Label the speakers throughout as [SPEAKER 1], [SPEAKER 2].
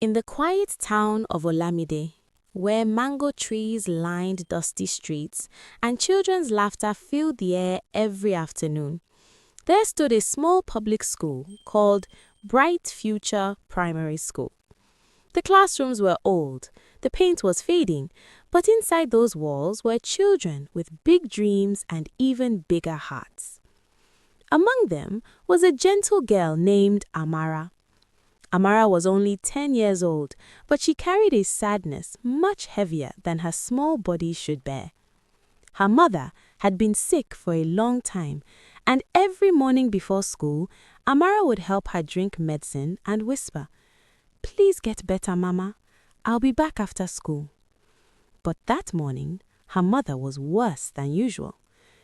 [SPEAKER 1] In the quiet town of Olamide, where mango trees lined dusty streets and children's laughter filled the air every afternoon, there stood a small public school called Bright Future Primary School. The classrooms were old, the paint was fading, but inside those walls were children with big dreams and even bigger hearts. Among them was a gentle girl named Amara. Amara was only 10 years old, but she carried a sadness much heavier than her small body should bear. Her mother had been sick for a long time, and every morning before school, Amara would help her drink medicine and whisper, "Please get better, Mama. I'll be back after school." But that morning, her mother was worse than usual.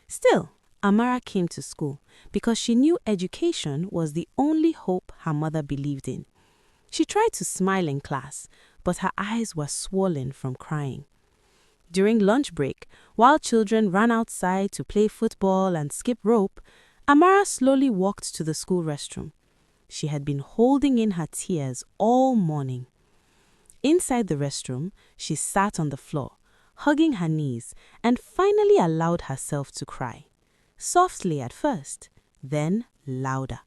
[SPEAKER 1] Still, Amara came to school because she knew education was the only hope her mother believed in. She tried to smile in class, but her eyes were swollen from crying. During lunch break, while children ran outside to play football and skip rope, Amara slowly walked to the school restroom. She had been holding in her tears all morning. Inside the restroom, she sat on the floor, hugging her knees, and finally allowed herself to cry. Softly at first, then louder.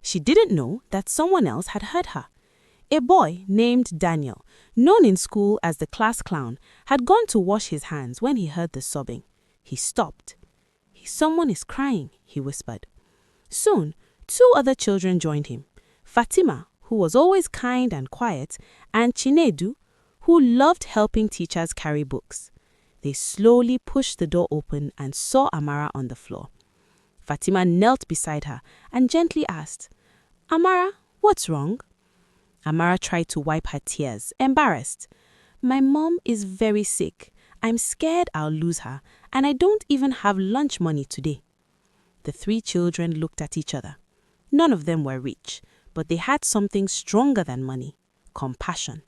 [SPEAKER 1] She didn't know that someone else had heard her. A boy named Daniel, known in school as the class clown, had gone to wash his hands when he heard the sobbing. He stopped. "Someone is crying," he whispered. Soon, 2 other children joined him. Fatima, who was always kind and quiet, and Chinedu, who loved helping teachers carry books. They slowly pushed the door open and saw Amara on the floor. Fatima knelt beside her and gently asked, "Amara, what's wrong?" Amara tried to wipe her tears, embarrassed. "My mom is very sick. I'm scared I'll lose her, and I don't even have lunch money today." The 3 children looked at each other. None of them were rich, but they had something stronger than money: compassion.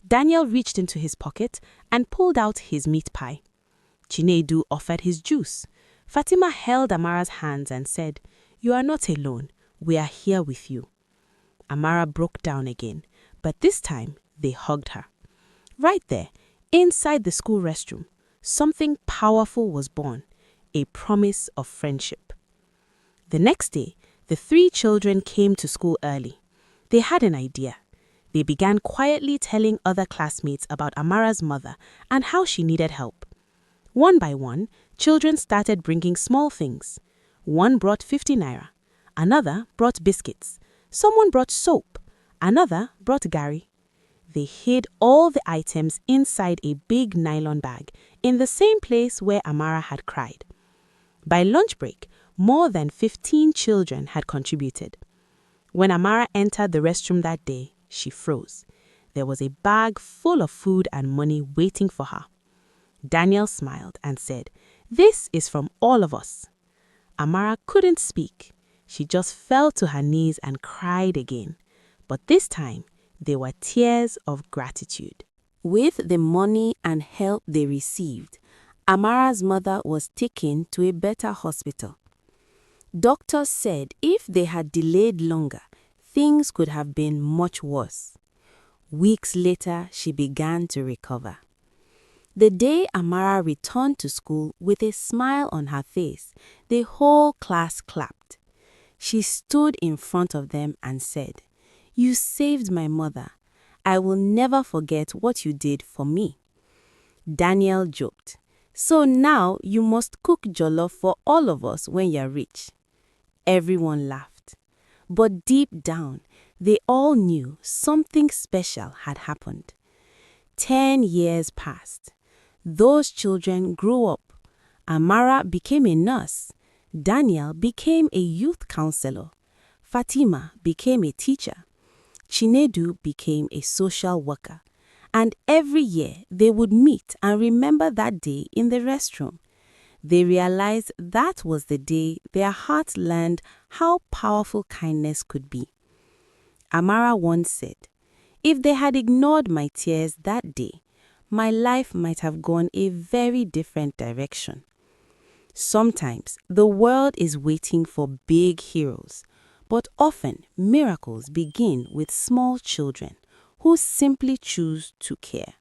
[SPEAKER 1] Daniel reached into his pocket and pulled out his meat pie. Chinedu offered his juice. Fatima held Amara's hands and said, "You are not alone. We are here with you." Amara broke down again, but this time they hugged her. Right there, inside the school restroom, something powerful was born, a promise of friendship. The next day, the 3 children came to school early. They had an idea. They began quietly telling other classmates about Amara's mother and how she needed help. One by one, children started bringing small things. One brought 50 naira. Another brought biscuits. Someone brought soap. Another brought gari. They hid all the items inside a big nylon bag in the same place where Amara had cried. By lunch break, more than 15 children had contributed. When Amara entered the restroom that day, she froze. There was a bag full of food and money waiting for her. Daniel smiled and said, "This is from all of us." Amara couldn't speak. She just fell to her knees and cried again. But this time, they were tears of gratitude. With the money and help they received, Amara's mother was taken to a better hospital. Doctors said if they had delayed longer, things could have been much worse. Weeks later, she began to recover. The day Amara returned to school with a smile on her face, the whole class clapped. She stood in front of them and said, "You saved my mother. I will never forget what you did for me." Daniel joked, "So now you must cook jollof for all of us when you're rich." Everyone laughed. But deep down, they all knew something special had happened. 10 years passed. Those children grew up. Amara became a nurse. Daniel became a youth counselor. Fatima became a teacher. Chinedu became a social worker. And every year they would meet and remember that day in the restroom. They realized that was the day their hearts learned how powerful kindness could be. Amara once said, "If they had ignored my tears that day, my life might have gone a very different direction." Sometimes the world is waiting for big heroes, but often miracles begin with small children who simply choose to care.